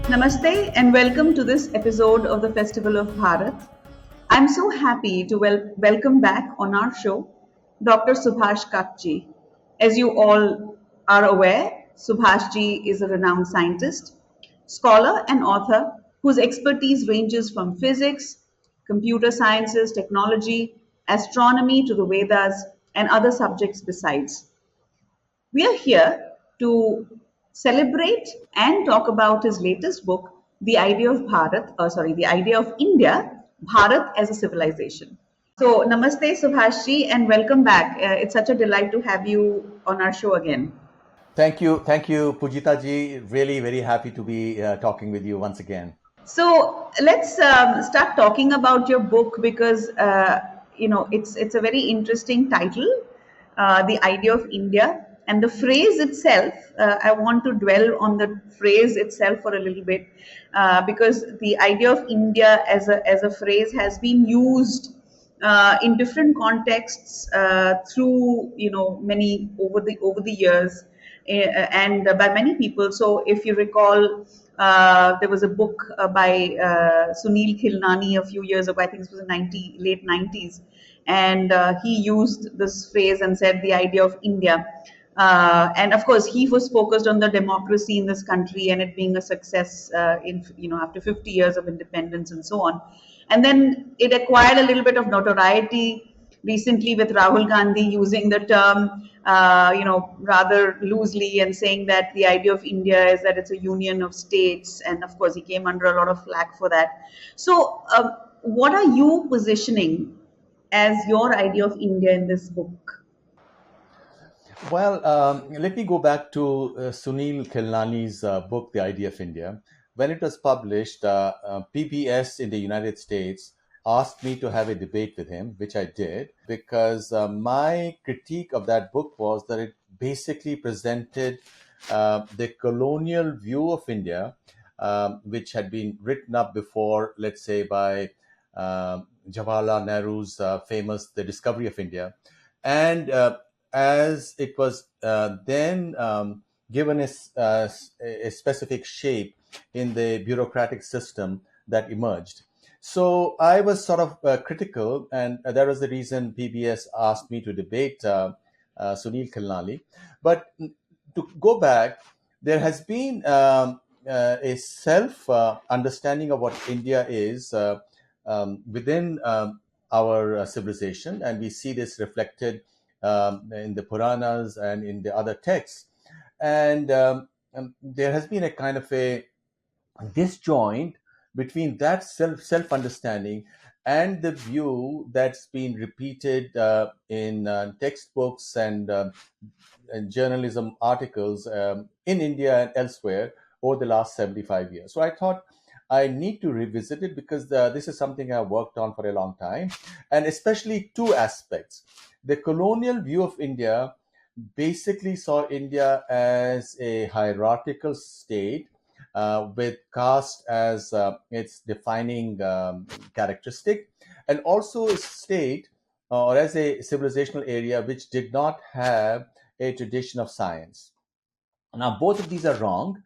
Namaste and welcome to this episode of the Festival of Bharat. I'm so happy to welcome back on our show Dr. Subhash Kak ji. As you all are aware, Subhash ji is a renowned scientist, scholar, and author whose expertise ranges from physics, computer sciences, technology, astronomy to the Vedas, and other subjects besides. We are here to celebrate and talk about his latest book, The Idea of India, Bharat as a Civilization. So, Namaste Subhash and welcome back. It's such a delight to have you on our show again. Thank you, Pujita ji. Really very happy to be talking with you once again. So let's start talking about your book because it's a very interesting title, "The Idea of India," and the phrase itself. I want to dwell on the phrase itself for a little bit because the idea of India as a phrase has been used in different contexts through many over the years and by many people. So if you recall, there was a book by Sunil Khilnani a few years ago. I think it was in late 90s, and he used this phrase and said the idea of India. And of course, he was focused on the democracy in this country and it being a success in after 50 years of independence and so on. And then it acquired a little bit of notoriety recently with Rahul Gandhi using the term, rather loosely and saying that the idea of India is that it's a union of states. And of course, he came under a lot of flack for that. So, what are you positioning as your idea of India in this book? Well, let me go back to Sunil Khilnani's book, The Idea of India. When it was published, PBS in the United States asked me to have a debate with him, which I did, because my critique of that book was that it basically presented the colonial view of India, which had been written up before, let's say, by Jawaharlal Nehru's famous The Discovery of India. And as it was then given a specific shape in the bureaucratic system that emerged. So I was sort of critical, and that was the reason PBS asked me to debate Sunil Khilnani. But to go back, there has been a self understanding of what India is within our civilization, and we see this reflected in the Puranas and in the other texts. And there has been a kind of a disjoint between that self understanding and the view that's been repeated in textbooks and journalism articles in India and elsewhere over the last 75 years. So I thought I need to revisit it because this is something I've worked on for a long time, and especially two aspects. The colonial view of India basically saw India as a hierarchical state with caste as its defining characteristic, and also a state or as a civilizational area which did not have a tradition of science. Now, both of these are wrong.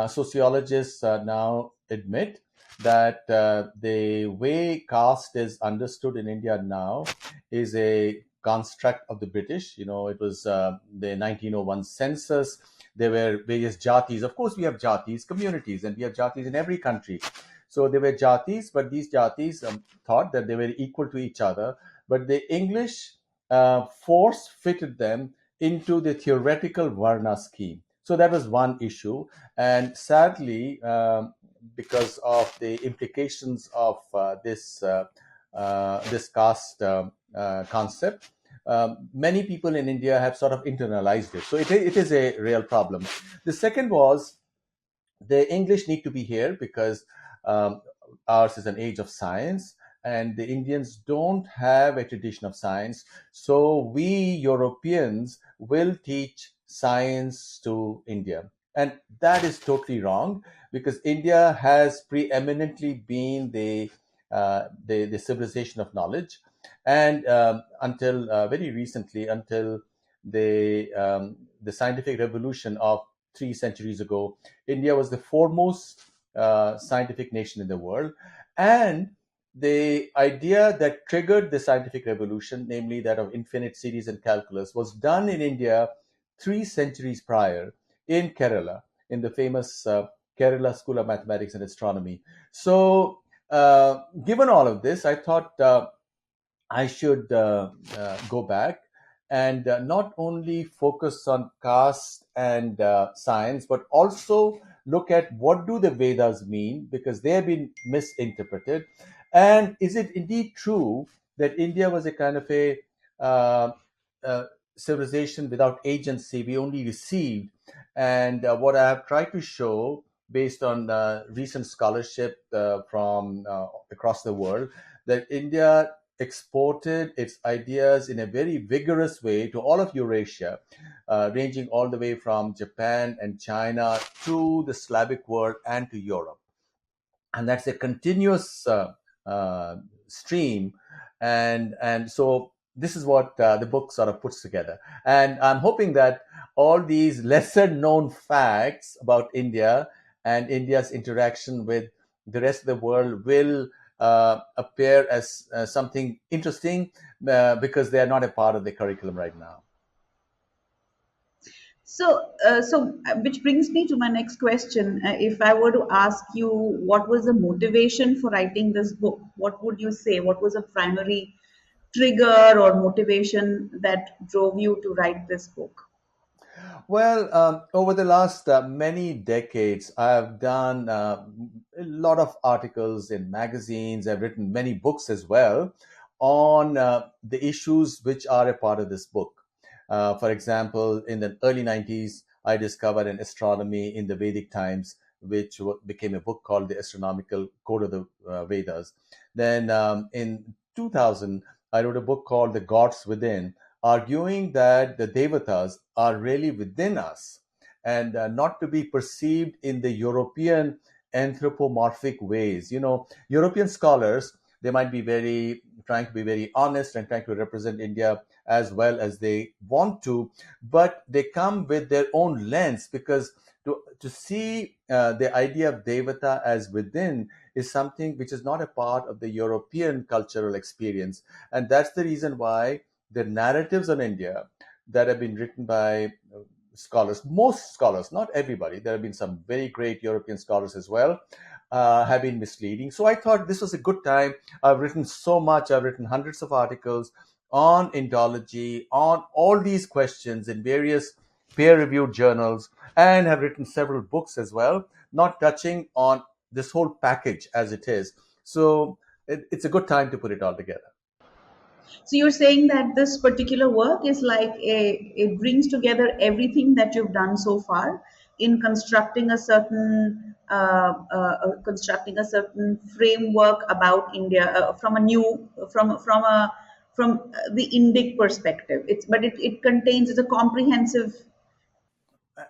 Sociologists now admit that the way caste is understood in India now is a construct of the British. You know, it was the 1901 census. There were various jatis. Of course, we have jatis, communities, and we have jatis in every country. So there were jatis, but these jatis thought that they were equal to each other. But the English force fitted them into the theoretical Varna scheme. So that was one issue. And sadly, because of the implications of this caste concept, many people in India have sort of internalized it. So it is a real problem. The second was the English need to be here because ours is an age of science, and the Indians don't have a tradition of science. So we Europeans will teach science to India. And that is totally wrong because India has preeminently been the civilization of knowledge. And until very recently, until the scientific revolution of 3 centuries ago, India was the foremost scientific nation in the world. And the idea that triggered the scientific revolution, namely that of infinite series and calculus, was done in India 3 centuries prior in Kerala, in the famous Kerala School of Mathematics and Astronomy. So, given all of this, I thought I should go back and not only focus on caste and science, but also look at what do the Vedas mean, because they have been misinterpreted. And is it indeed true that India was a kind of a uh, uh, civilization without agency? We only received. And what I have tried to show, based on recent scholarship from across the world, that India exported its ideas in a very vigorous way to all of Eurasia, ranging all the way from Japan and China to the Slavic world and to Europe. And that's a continuous uh, stream. And so this is what the book sort of puts together. And I'm hoping that all these lesser known facts about India and India's interaction with the rest of the world will appear as something interesting, because they are not a part of the curriculum right now. Which brings me to my next question. If I were to ask you what was the motivation for writing this book, what would you say? What was a primary trigger or motivation that drove you to write this book? Well, over the last many decades, I've done a lot of articles in magazines. I've written many books as well on the issues which are a part of this book. For example, in the early 90s, I discovered an astronomy in the Vedic times, which became a book called The Astronomical Code of the Vedas. Then in 2000, I wrote a book called The Gods Within, arguing that the devatas are really within us and not to be perceived in the European anthropomorphic ways. European scholars, they might be very trying to be very honest and trying to represent India as well as they want to, but they come with their own lens, because to see the idea of devata as within is something which is not a part of the European cultural experience. And that's the reason why the narratives on India that have been written by scholars, most scholars, not everybody, there have been some very great European scholars as well, have been misleading. So I thought this was a good time. I've written so much, I've written hundreds of articles on Indology, on all these questions in various peer reviewed journals, and have written several books as well, not touching on this whole package as it is. So it's a good time to put it all together. So you're saying that this particular work is like it brings together everything that you've done so far in constructing a certain framework about India from a new from the Indic perspective. It contains it's a comprehensive.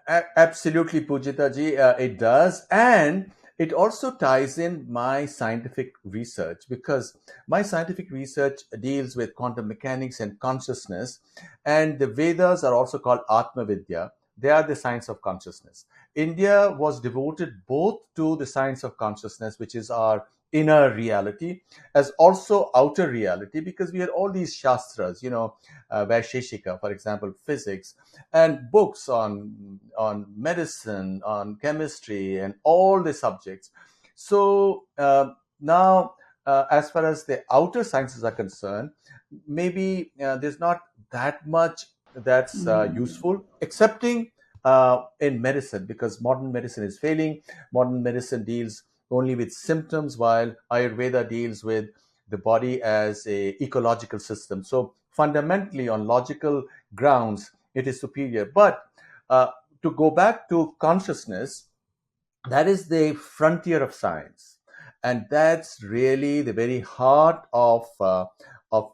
Absolutely, Pujita ji, it does. And it also ties in my scientific research, because my scientific research deals with quantum mechanics and consciousness. And the Vedas are also called Atma Vidya. They are the science of consciousness. India was devoted both to the science of consciousness, which is our inner reality, as also outer reality, because we had all these shastras, Vaisheshika, for example, physics, and books on medicine, on chemistry, and all the subjects. So now, as far as the outer sciences are concerned, maybe there's not that much that's useful, excepting in medicine, because modern medicine is failing. Modern medicine deals only with symptoms, while Ayurveda deals with the body as a ecological system. So fundamentally, on logical grounds, it is superior. But uh, to go back to consciousness, that is the frontier of science, and that's really the very heart of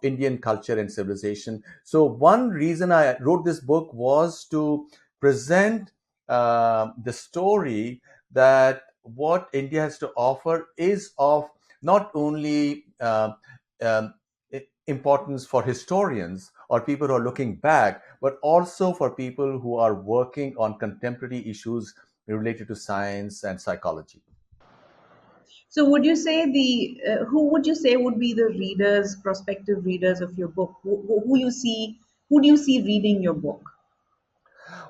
Indian culture and civilization. So one reason I wrote this book was to present the story that what India has to offer is of not only importance for historians or people who are looking back, but also for people who are working on contemporary issues related to science and psychology. So would you say the who would you say would be the readers, prospective readers of your book? Who you see, who do you see reading your book?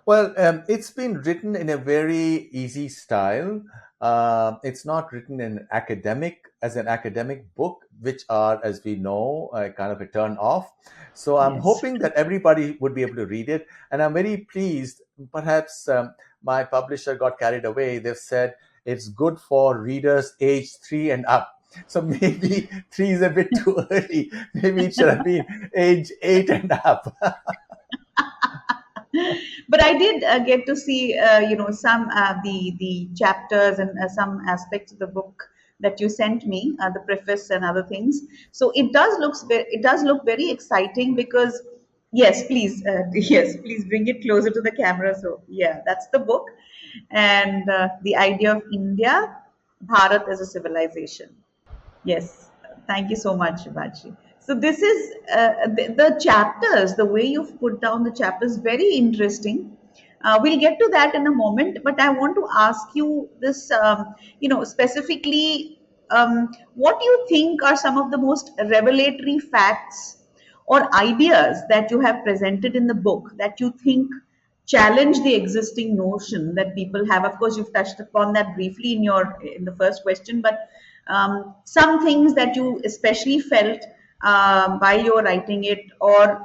Well, it's been written in a very easy style. It's not written in as an academic book, which are, as we know, kind of a turn off. So I'm Yes. hoping that everybody would be able to read it, and I'm very pleased. Perhaps my publisher got carried away. They've said it's good for readers age 3 and up. So maybe three is a bit too early. Maybe it should have been age 8 and up. But I did get to see, some the chapters and some aspects of the book that you sent me, the preface and other things. So it does look very exciting because yes, please, yes, please bring it closer to the camera. So yeah, that's the book, and the idea of India, Bharat as a civilization. Yes, thank you so much, Bachi. So this is the chapters, the way you've put down the chapters, very interesting. We'll get to that in a moment, but I want to ask you this, specifically, what do you think are some of the most revelatory facts or ideas that you have presented in the book that you think challenge the existing notion that people have? Of course, you've touched upon that briefly in the first question, but some things that you especially felt while you're writing it, or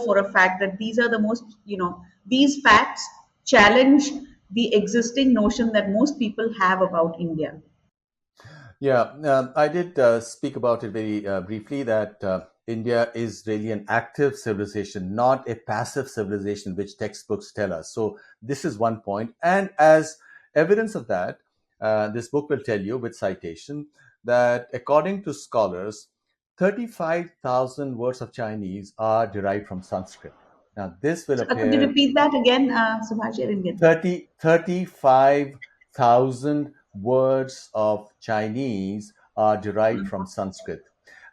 for a fact that these are the most, these facts challenge the existing notion that most people have about India. Yeah, I did speak about it very briefly that India is really an active civilization, not a passive civilization, which textbooks tell us. So, this is one point. And as evidence of that, this book will tell you with citation that according to scholars, 35,000 words of Chinese are derived from Sanskrit. Now, this will So, could you appear repeat that again, Subhash? I didn't get that. 35,000 words of Chinese are derived from Sanskrit.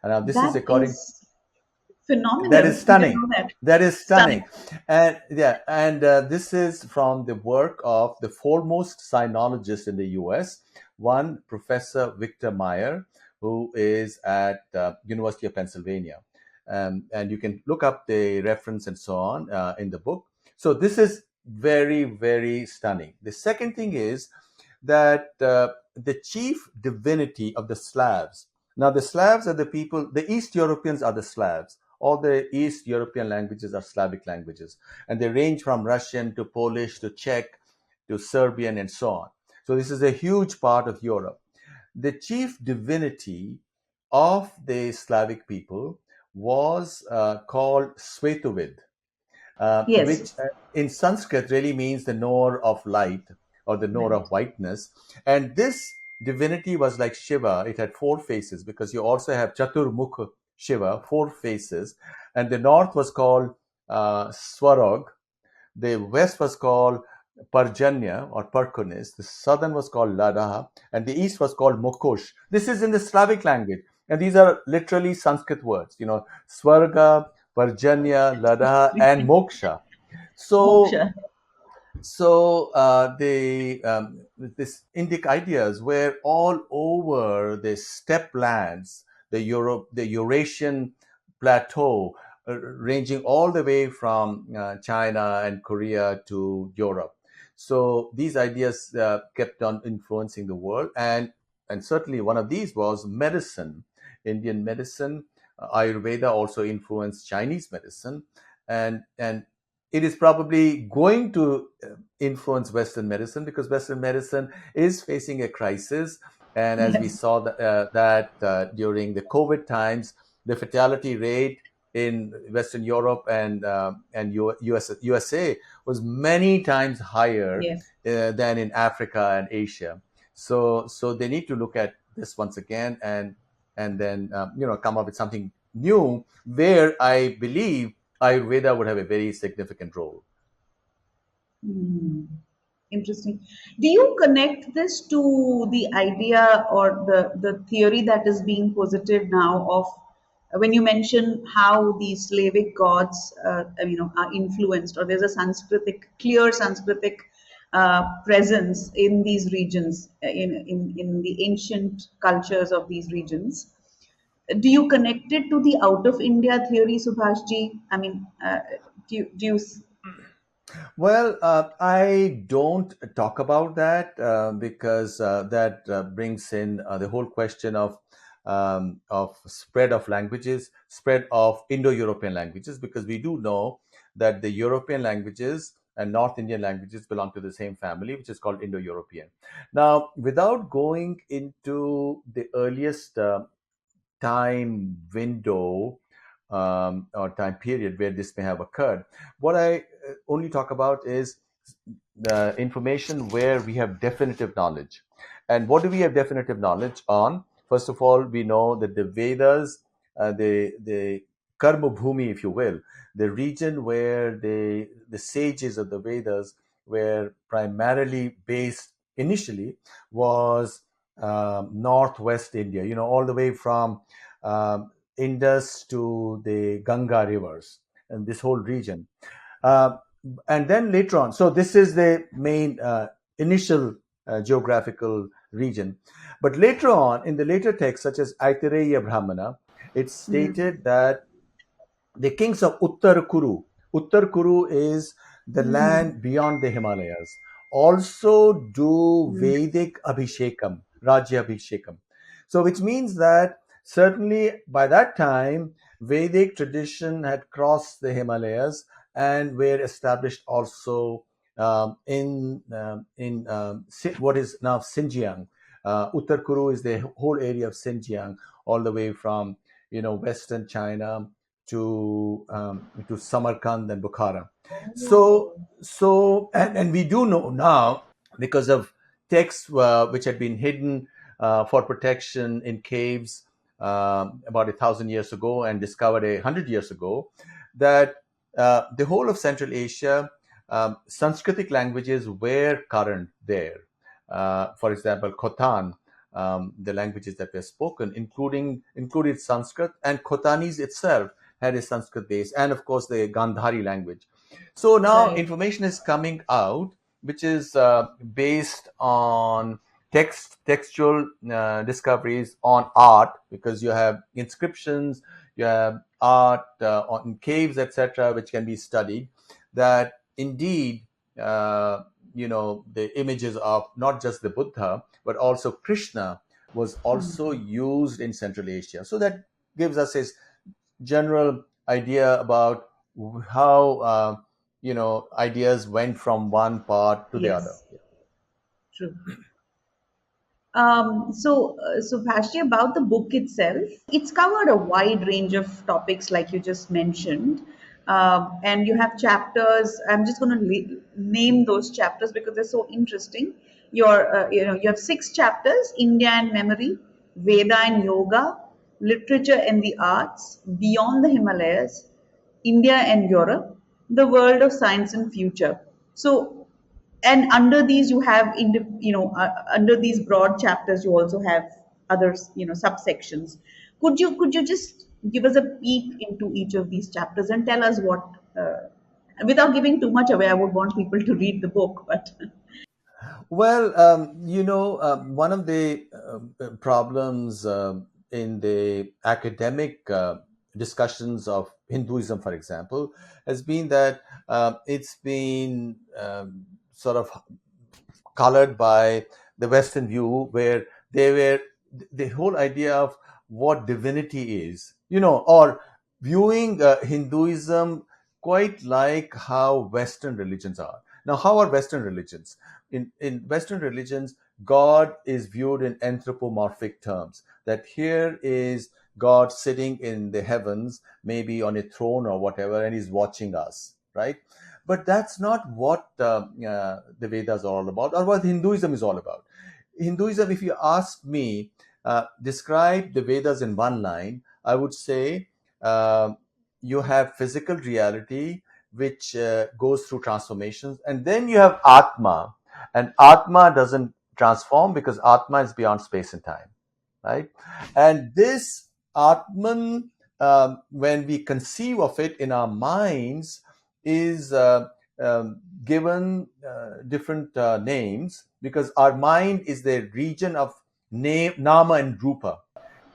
And now, this is That according is that is phenomenal. I didn't stunning. know that. That is Stunning. stunning. And yeah, and this is from the work of the foremost sinologist in the US, one Professor Victor Meyer, who is at University of Pennsylvania. And you can look up the reference and so on in the book. So this is very, very stunning. The second thing is that the chief divinity of the Slavs. Now, the Slavs are the people, the East Europeans are the Slavs. All the East European languages are Slavic languages, and they range from Russian to Polish to Czech to Serbian and so on. So, this is a huge part of Europe. The chief divinity of the Slavic people was called Svetovid, Yes. which in Sanskrit really means the knower of light or the knower Right. of whiteness. And this divinity was like Shiva. It had four faces because you also have Chaturmukh Shiva, four faces. And the north was called Swarog. The west was called Parjanya or Perkunis. The southern was called Ladaha. And the east was called Mukush. This is in the Slavic language. And these are literally Sanskrit words, Swarga, Parjanya, Ladaha, and Moksha. So, Moksha. the this Indic ideas were all over the steppe lands, the Eurasian plateau, ranging all the way from China and Korea to Europe. So these ideas kept on influencing the world, and certainly one of these was medicine, Indian medicine. Ayurveda also influenced Chinese medicine, and it is probably going to influence Western medicine because Western medicine is facing a crisis. And as we Yes. saw that during the COVID times, the fatality rate in Western Europe and USA was many times higher Yes. than in Africa and Asia. So they need to look at this once again and then come up with something new where I believe Ayurveda would have a very significant role. Hmm. Interesting. Do you connect this to the idea or the theory that is being posited now of when you mention how the Slavic gods, are influenced, or there's a clear Sanskritic presence in these regions, in the ancient cultures of these regions. Do you connect it to the out of India theory, Subhashji? I mean, do you Well, I don't talk about that because that brings in the whole question of spread of languages, spread of Indo-European languages, because we do know that the European languages and North Indian languages belong to the same family, which is called Indo-European. Now, without going into the earliest time window or time period where this may have occurred. What I only talk about is the information where we have definitive knowledge. And what do we have definitive knowledge on? First of all, we know that the Vedas, the Karma Bhumi, if you will, the region where the sages of the Vedas were primarily based initially was northwest India, all the way from Indus to the Ganga rivers and this whole region. Uh, and then later on, so this is the main initial geographical region. But later on, in the later texts, such as Aitareya Brahmana, it's stated that the kings of Uttar Kuru. Uttar Kuru is the land beyond the Himalayas. Also do Vedic Abhishekam, Rajya Abhishekam. So, which means that certainly by that time, Vedic tradition had crossed the Himalayas and were established also what is now Xinjiang. Uttar Kuru is the whole area of Xinjiang, all the way from western China to Samarkand and Bukhara. And we do know now because of texts which had been hidden for protection in caves about 1,000 years ago and discovered 100 years ago that the whole of Central Asia, Sanskritic languages were current there. For example, Khotan, the languages that were spoken, included Sanskrit, and Khotanese itself had a Sanskrit base, and of course the Gandhari language. So now right? information is coming out, which is based on textual discoveries on art, because you have inscriptions, you have art on caves, etc., which can be studied. That indeed, the images of not just the Buddha but also Krishna was also used in Central Asia. So that gives us a general idea about how ideas went from one part to the other. Yes, true. So Bhashti, about the book itself, it's covered a wide range of topics, like you just mentioned, and you have chapters. I'm just going to name those chapters because they're so interesting. You have 6 chapters: India and memory, Veda and yoga, literature and the arts, beyond the Himalayas, India and Europe, the world of science and future. So, and under these you have under these broad chapters you also have others, subsections. Could you just give us a peek into each of these chapters and tell us what, without giving too much away? I would want people to read the book, but Well, one of the problems in the academic discussions of Hinduism, for example, has been that it's been sort of colored by the Western view, where they were the whole idea of what divinity is, or viewing Hinduism quite like how Western religions are. Now, how are Western religions? In Western religions, God is viewed in anthropomorphic terms. That here is God sitting in the heavens, maybe on a throne or whatever, and he's watching us, right? But that's not what the Vedas are all about, or what Hinduism is all about. Hinduism, if you ask me, describe the Vedas in one line, I would say you have physical reality, which goes through transformations, and then you have Atma, and Atma doesn't transform because Atma is beyond space and time, right? And this Atman, when we conceive of it in our minds, is given different names because our mind is the region of name, nama, and rupa.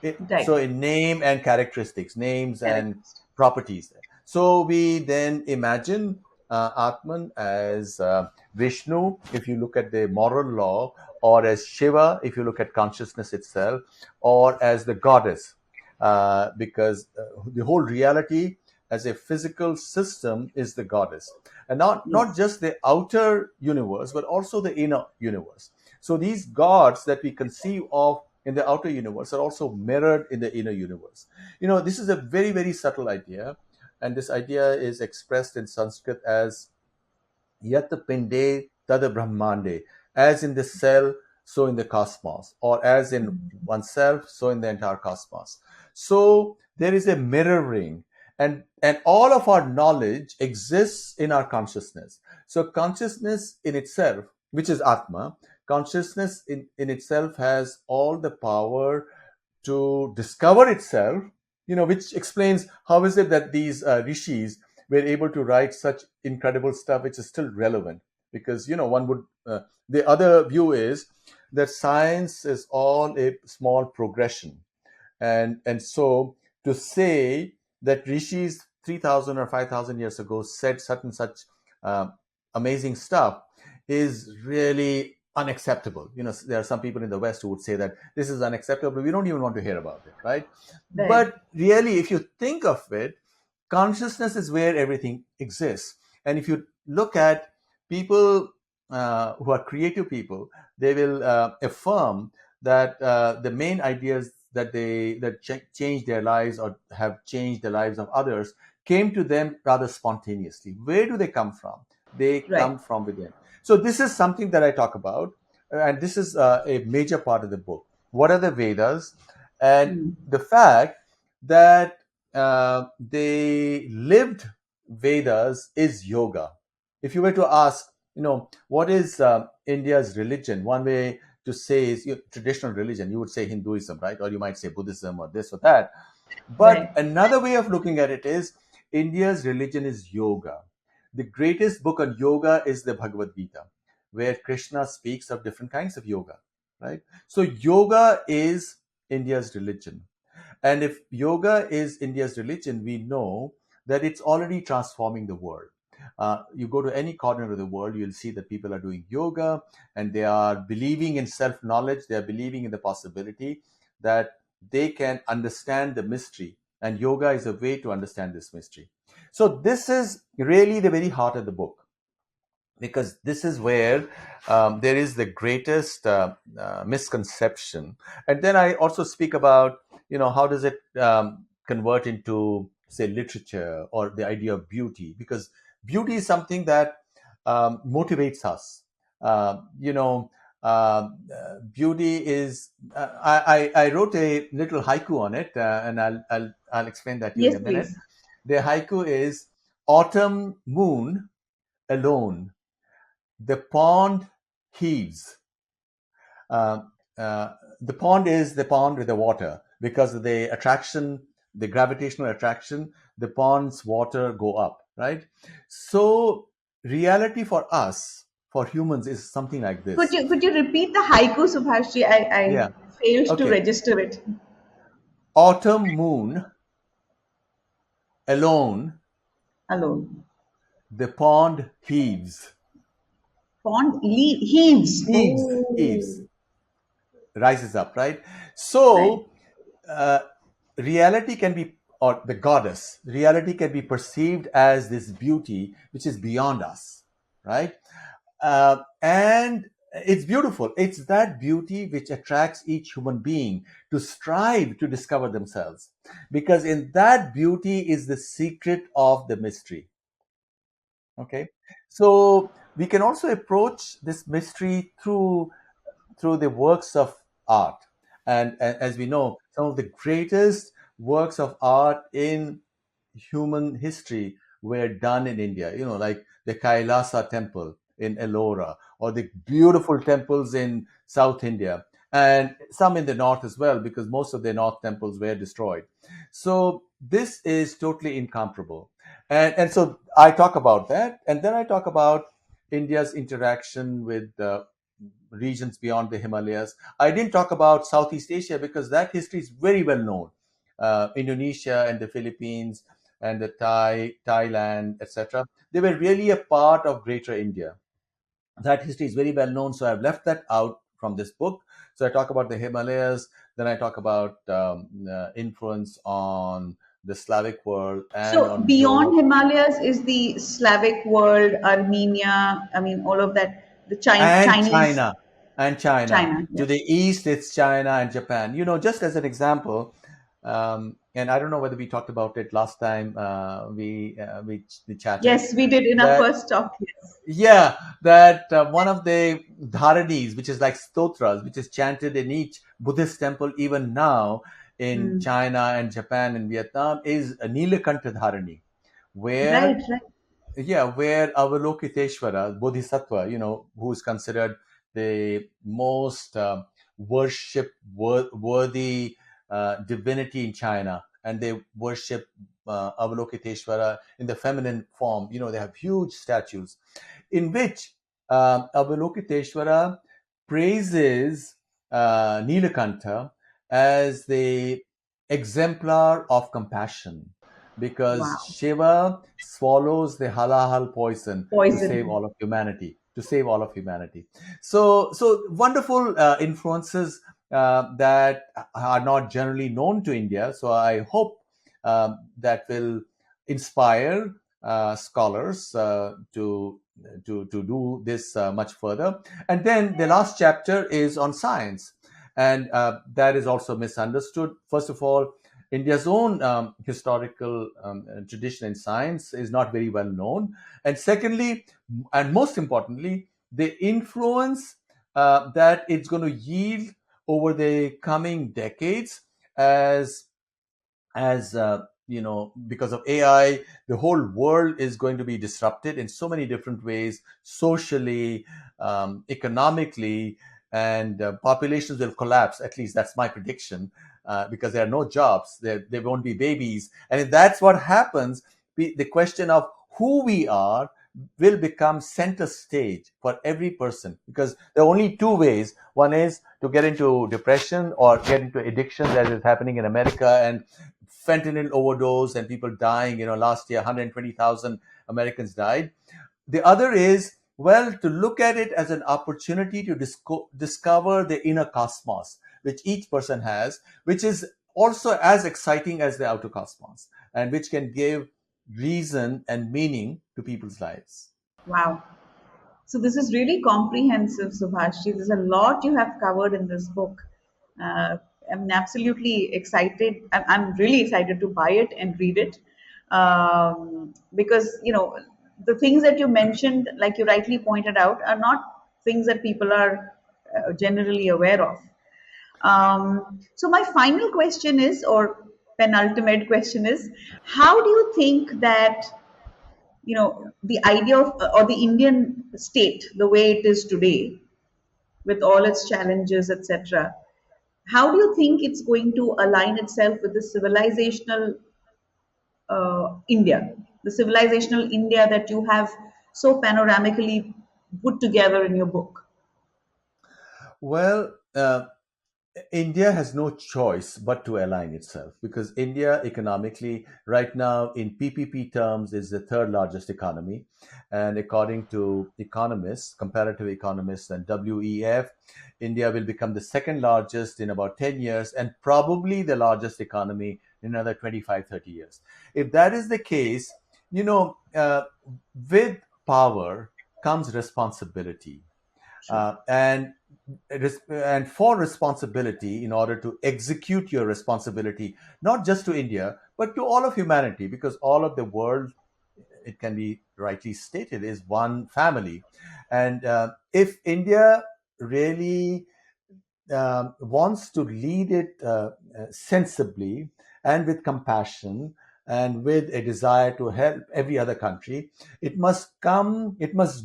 So Right. in name and characteristics, names and Correct. properties. So we then imagine Atman as Vishnu, if you look at the moral law, or as Shiva, if you look at consciousness itself, or as the goddess, because the whole reality as a physical system is the goddess, and not Yes. just the outer universe, but also the inner universe. So these gods that we conceive of in the outer universe are also mirrored in the inner universe. This is a very, very subtle idea, and this idea is expressed in Sanskrit as Yat Pinde Tada Brahmande, as in the cell, so in the cosmos, or as in oneself, so in the entire cosmos. So there is a mirroring, and all of our knowledge exists in our consciousness. So consciousness in itself, which is Atma, consciousness in itself has all the power to discover itself, which explains how is it that these rishis were able to write such incredible stuff which is still relevant. Because one would the other view is that science is all a small progression, and so to say that rishis 3,000 or 5,000 years ago said such and such um, amazing stuff is really unacceptable. There are some people in the West who would say that this is unacceptable. We don't even want to hear about it, right? Right. But really, if you think of it, consciousness is where everything exists. And if you look at people who are creative people, they will affirm that the main ideas that change their lives or have changed the lives of others came to them rather spontaneously. Where do they come from? They Right. come from within. So this is something that I talk about, and this is a major part of the book. What are the Vedas, and Hmm. the fact that they lived Vedas is yoga. If you were to ask, what is India's religion? One way to say is traditional religion. You would say Hinduism, right? Or you might say Buddhism or this or that. But Right. another way of looking at it is India's religion is yoga. The greatest book on yoga is the Bhagavad Gita, where Krishna speaks of different kinds of yoga, right? So yoga is India's religion. And if yoga is India's religion, we know that it's already transforming the world. You go to any corner of the world, you'll see that people are doing yoga and they are believing in self knowledge. They are believing in the possibility that they can understand the mystery. And yoga is a way to understand this mystery. So, this is really the very heart of the book, because this is where there is the greatest misconception. And then I also speak about, how does it convert into, say, literature or the idea of beauty, because beauty is something that motivates us. You know, Beauty is. I wrote a little haiku on it, and I'll explain that to you in Yes, a minute. please. The haiku is: Autumn moon alone, the pond heaves. Uh, uh, the pond is the pond with the water, because of the attraction, the gravitational attraction. The pond's water go up, right? So reality for us, for humans, is something like Could this. you could you repeat the haiku, Subhashji? I Yeah. failed to Okay. register it. Autumn moon alone, Alone. the pond heaves. Heaves. Heaves, Oh, rises up, right? right. So uh, reality can be, or the goddess reality can be perceived as this beauty which is beyond us, right? And it's beautiful. It's that beauty which attracts each human being to strive to discover themselves, because in that beauty is the secret of the mystery. Okay, so we can also approach this mystery through the works of art. And as we know, some of the greatest works of art in human history were done in India, like the Kailasa temple in Ellora, or the beautiful temples in South India, and some in the north as well, because most of the north temples were destroyed. So this is totally incomparable. And so I talk about that, and then I talk about India's interaction with regions beyond the Himalayas. I didn't talk about Southeast Asia because that history is very well known. Indonesia and the Philippines and the Thailand, etc. They were really a part of Greater India. That history is very well known, so I've left that out from this book. So I talk about the Himalayas, then I talk about influence on the Slavic world and So on beyond Europe Himalayas is the Slavic world, Armenia, I mean, all of that, the and Chinese, China. And China. China, To yes. the east, it's China and Japan. Just as an example, and I don't know whether we talked about it last time we chatted, Yes, we did in our that first talk, yes. yeah, that one of the dharanis, which is like stotras, which is chanted in each Buddhist temple even now in Hmm. China and Japan and Vietnam, is a Nilakantha dharani, Right, where right. where Avalokiteshvara, Bodhisattva, who is considered the most worthy divinity in China, and they worship Avalokiteshvara in the feminine form. They have huge statues in which Avalokiteshvara praises Nilakantha as the exemplar of compassion, because Wow. Shiva swallows the halahal poison to save Poison. all of humanity. To save all of humanity. So wonderful influences that are not generally known to India. So I hope that will inspire scholars to do this much further. And then the last chapter is on science, and that is also misunderstood. First of all, India's own historical tradition in science is not very well known. And secondly, and most importantly, the influence that it's going to yield over the coming decades as because of AI, the whole world is going to be disrupted in so many different ways, socially, economically, and populations will collapse. At least that's my prediction, because there are no jobs, there won't be babies, and if that's what happens, the question of who we are will become center stage for every person, because there are only two ways. One is to get into depression or get into addiction, as is happening in America, and fentanyl overdose and people dying. Last year 120,000 Americans died. The other is, well, to look at it as an opportunity to discover the inner cosmos which each person has, which is also as exciting as the outer cosmos, and which can give reason and meaning to people's lives. Wow. So this is really comprehensive, Subhashi. There's a lot you have covered in this book. Uh, I'm absolutely excited. I'm really excited to buy it and read it, because the things that you mentioned, like you rightly pointed out, are not things that people are generally aware of. So my final question is, or penultimate question is, how do you think that the idea of or the Indian state, the way it is today, with all its challenges, etc., how do you think it's going to align itself with the civilizational India, the civilizational India that you have so panoramically put together in your book? Well, India has no choice but to align itself, because India economically right now in PPP terms is the third largest economy, and according to economists, comparative economists and WEF, India will become the second largest in about 10 years, and probably the largest economy in another 25, 30 years. If that is the case, with power comes responsibility, True. and for responsibility, in order to execute your responsibility, not just to India but to all of humanity, because all of the world, it can be rightly stated, is one family. And if India really wants to lead it sensibly and with compassion and with a desire to help every other country, it must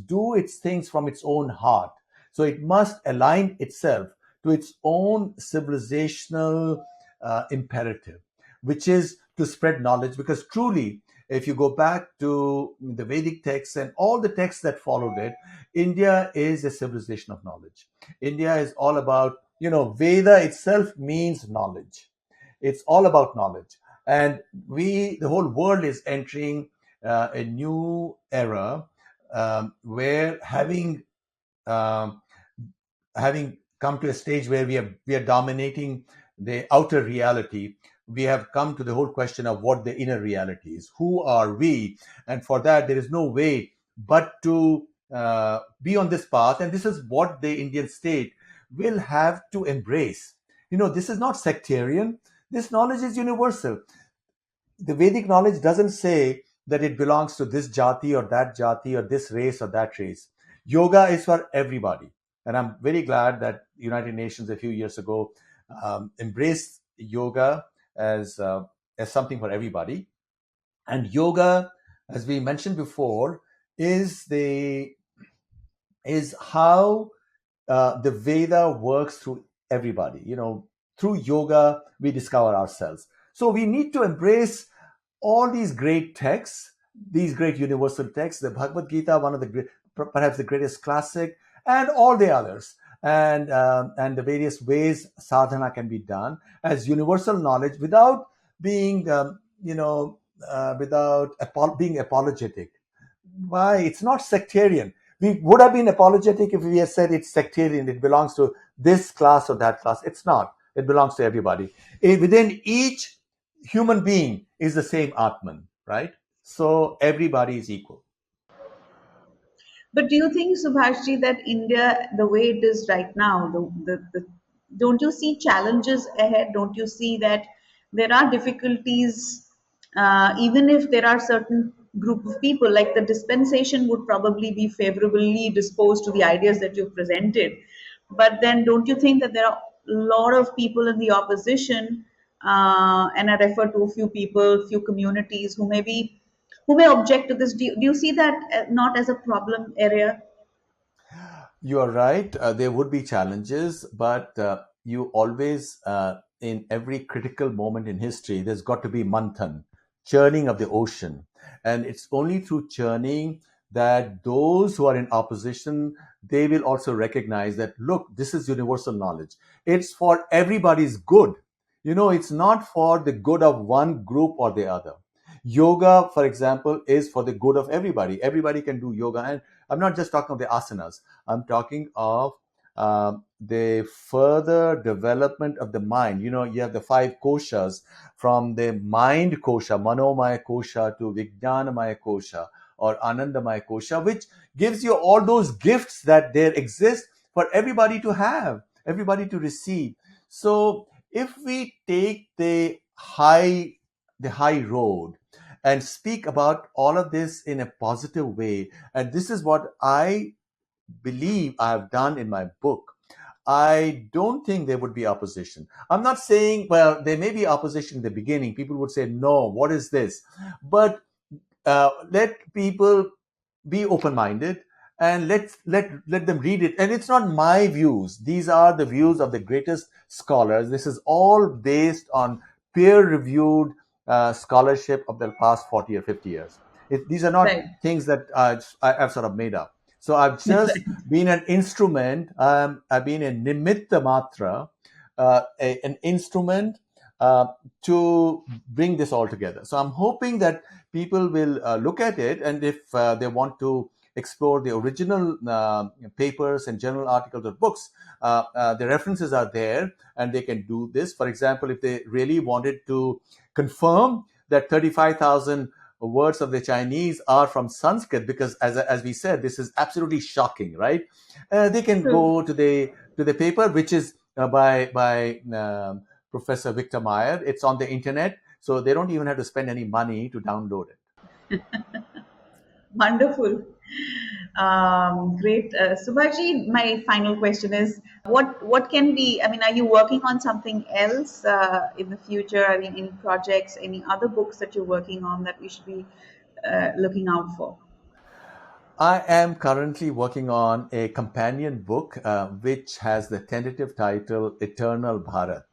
do its things from its own heart. So it must align itself to its own civilizational imperative, which is to spread knowledge, because truly If you go back to the Vedic texts and all the texts that followed it, India is a civilization of knowledge. India is all about, Veda itself means knowledge. It's all about knowledge. And the whole world is entering a new era, where um, having come to a stage where we are dominating the outer reality, we have come to the whole question of what the inner reality is. Who are we? And for that, there is no way but to be on this path. And this is what the Indian state will have to embrace. This is not sectarian. This knowledge is universal. The Vedic knowledge doesn't say that it belongs to this jati or this race or that race. Yoga is for everybody. And I'm very glad that United Nations a few years ago embraced yoga as something for everybody. And yoga, as we mentioned before, is the is how the Veda works through everybody. Through yoga, we discover ourselves. So we need to embrace all these great texts, these great universal texts, the Bhagavad Gita, one of the great, perhaps the greatest classic, and all the others, and the various ways sadhana can be done as universal knowledge without being, being apologetic. Why? It's not sectarian. We would have been apologetic if we had said it's sectarian, it belongs to this class or that class. It's not. It belongs to everybody. Within each human being is the same Atman, right? So everybody is equal. But do you think, Subhashji, that India, the way it is right now, don't you see challenges ahead? Don't you see that there are difficulties, even if there are certain group of people, like the dispensation would probably be favorably disposed to the ideas that you've presented. But then don't you think that there are a lot of people in the opposition, and I refer to a few people, few communities who may object to this. Do you see that not as a problem area? You are right. There would be challenges, but you always, in every critical moment in history, there's got to be manthan, churning of the ocean. And it's only through churning that those who are in opposition, they will also recognize that, look, this is universal knowledge. It's for everybody's good. It's not for the good of one group or the other. Yoga, for example, is for the good of everybody. Everybody can do yoga. And I'm not just talking of the asanas. I'm talking of the further development of the mind. You have the five koshas, from the mind kosha, manomaya kosha, to vijnanamaya kosha or anandamaya kosha, which gives you all those gifts that there exist for everybody to have, everybody to receive. So if we take the high road and speak about all of this in a positive way, and this is what I believe I have done in my book, I don't think there would be opposition. I'm not saying, well, there may be opposition in the beginning. People would say, no, what is this? But let people be open-minded, and let them read it. And it's not my views. These are the views of the greatest scholars. This is all based on peer-reviewed scholarship of the past 40 or 50 years. These are not Right. things that I've sort of made up. So I've just been an instrument. I've been a nimitta matra, an instrument uh, to bring this all together. So I'm hoping that people will look at it, and if they want to explore the original papers and journal articles or books, the references are there, and they can do this. For example, if they really wanted to confirm that 35,000 words of the Chinese are from Sanskrit, because as we said, this is absolutely shocking, right? They can True. go to the paper, which is by Professor Victor Meyer. It's on the internet, so they don't even have to spend any money to download it. Wonderful. Great. Subhaji, my final question is, what can be, I mean, are you working on something else in the future? I mean, any projects, any other books that you're working on that we should be looking out for? I am currently working on a companion book, which has the tentative title Eternal Bharat.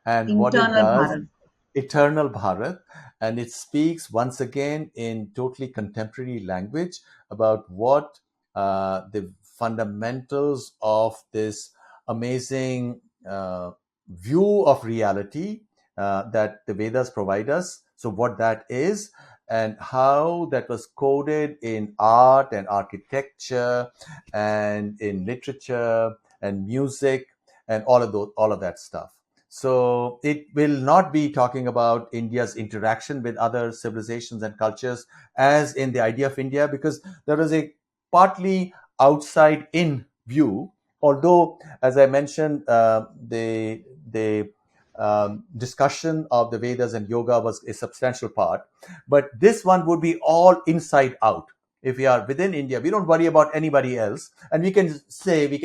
And what it Internal does, Bharat. Eternal Bharat. and it speaks once again in totally contemporary language about what the fundamentals of this amazing view of reality that the Vedas provide us. So, what that is, and how that was coded in art and architecture and in literature and music and all of that stuff. So it will not be talking about India's interaction with other civilizations and cultures as in the idea of India, because there is a partly outside in view. Although, as I mentioned, the discussion of the Vedas and yoga was a substantial part, but this one would be all inside out. If we are within India, we don't worry about anybody else, and we can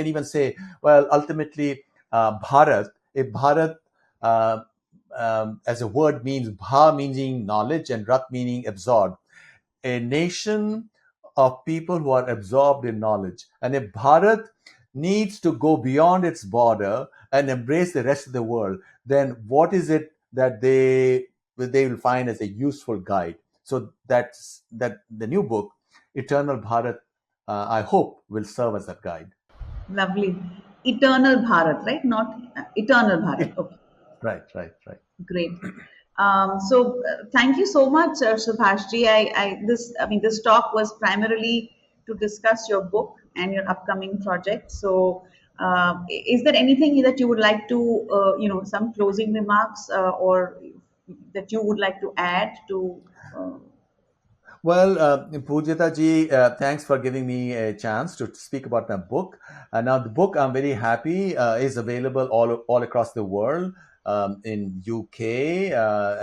even say, well, ultimately, Bharat, if Bharat as a word means bha meaning knowledge and rat meaning absorbed, a nation of people who are absorbed in knowledge. And if Bharat needs to go beyond its border and embrace the rest of the world, then what is it that they will find as a useful guide? So that the new book, Eternal Bharat, I hope will serve as that guide. Lovely. Eternal Bharat, right? Not Eternal Bharat. It, Okay. right, right, right. Great. Thank you so much, Subhashji. This talk was primarily to discuss your book and your upcoming project. So, is there anything that you would like to, some closing remarks, or that you would like to add to? Uh, Well, Pujita ji, thanks for giving me a chance to speak about my book. Now, the book, I'm very happy, is available all across the world, in UK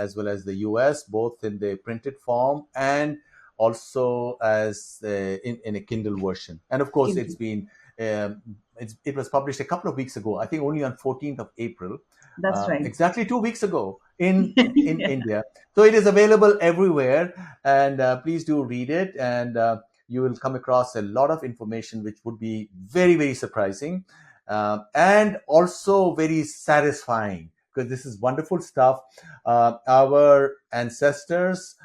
as well as the US, both in the printed form and also as in a Kindle version. And of course, Kindle. um, it was published a couple of weeks ago. I think only on 14th of April, That's right. exactly 2 weeks ago in India. So it is available everywhere, and please do read it, and you will come across a lot of information which would be very, very surprising, and also very satisfying, because this is wonderful stuff. Our ancestors,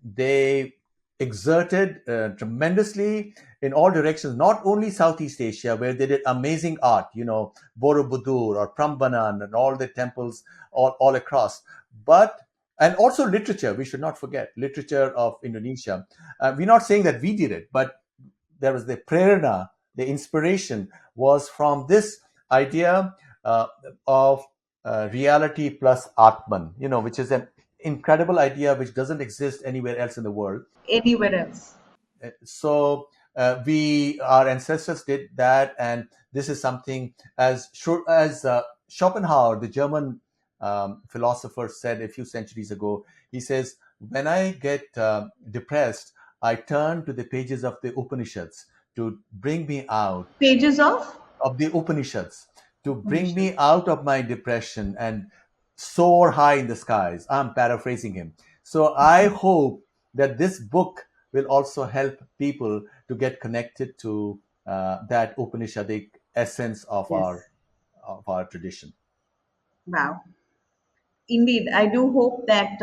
they exerted tremendously in all directions, not only Southeast Asia, where they did amazing art, Borobudur or Prambanan and all the temples all across, but and also literature. We should not forget literature of Indonesia. We're not saying that we did it, but there was the prerna, the inspiration was from this idea of reality plus atman, which is an incredible idea which doesn't exist anywhere else in the world. Anywhere else. So we our ancestors did that, and this is something as Schopenhauer, the German philosopher, said a few centuries ago. He says, when I get depressed, I turn to the pages of the Upanishads to bring me out Pages of of the Upanishads to bring Upanishad. me out of my depression and soar high in the skies. I'm paraphrasing him. So I hope that this book will also help people to get connected to that Upanishadic essence Yes. of our tradition. Wow. Indeed, I do hope that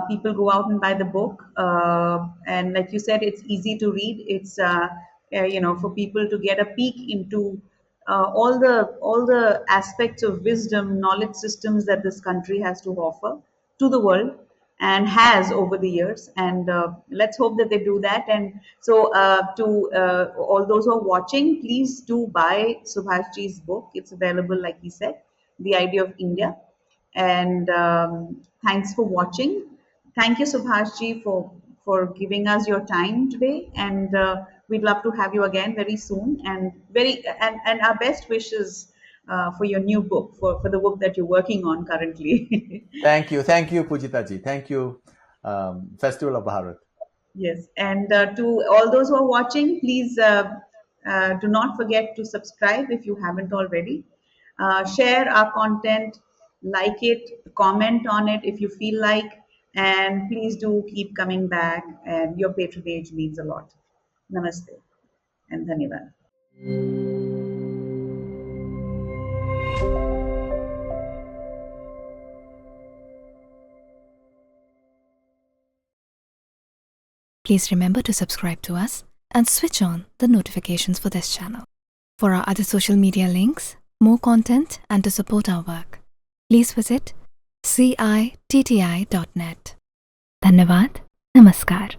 people go out and buy the book. And like you said, it's easy to read. It's for people to get a peek into all the aspects of wisdom, knowledge systems that this country has to offer to the world and has over the years. And let's hope that they do that. And so, to all those who are watching, please do buy Subhashji's book. It's available, like he said, The Idea of India. And thanks for watching. Thank you, Subhashji, for giving us your time today. And we'd love to have you again very soon. And our best wishes for your new book, for the book that you're working on currently. Thank you, Pujitaji. Thank you, Festival of Bharat. Yes, and to all those who are watching, please do not forget to subscribe if you haven't already. Share our content, like it, comment on it if you feel like, and please do keep coming back. And your patronage means a lot. Namaste and Dhanyavad. Please remember to subscribe to us and switch on the notifications for this channel. For our other social media links, more content, and to support our work, please visit citti.net. Dhanyavad. Namaskar.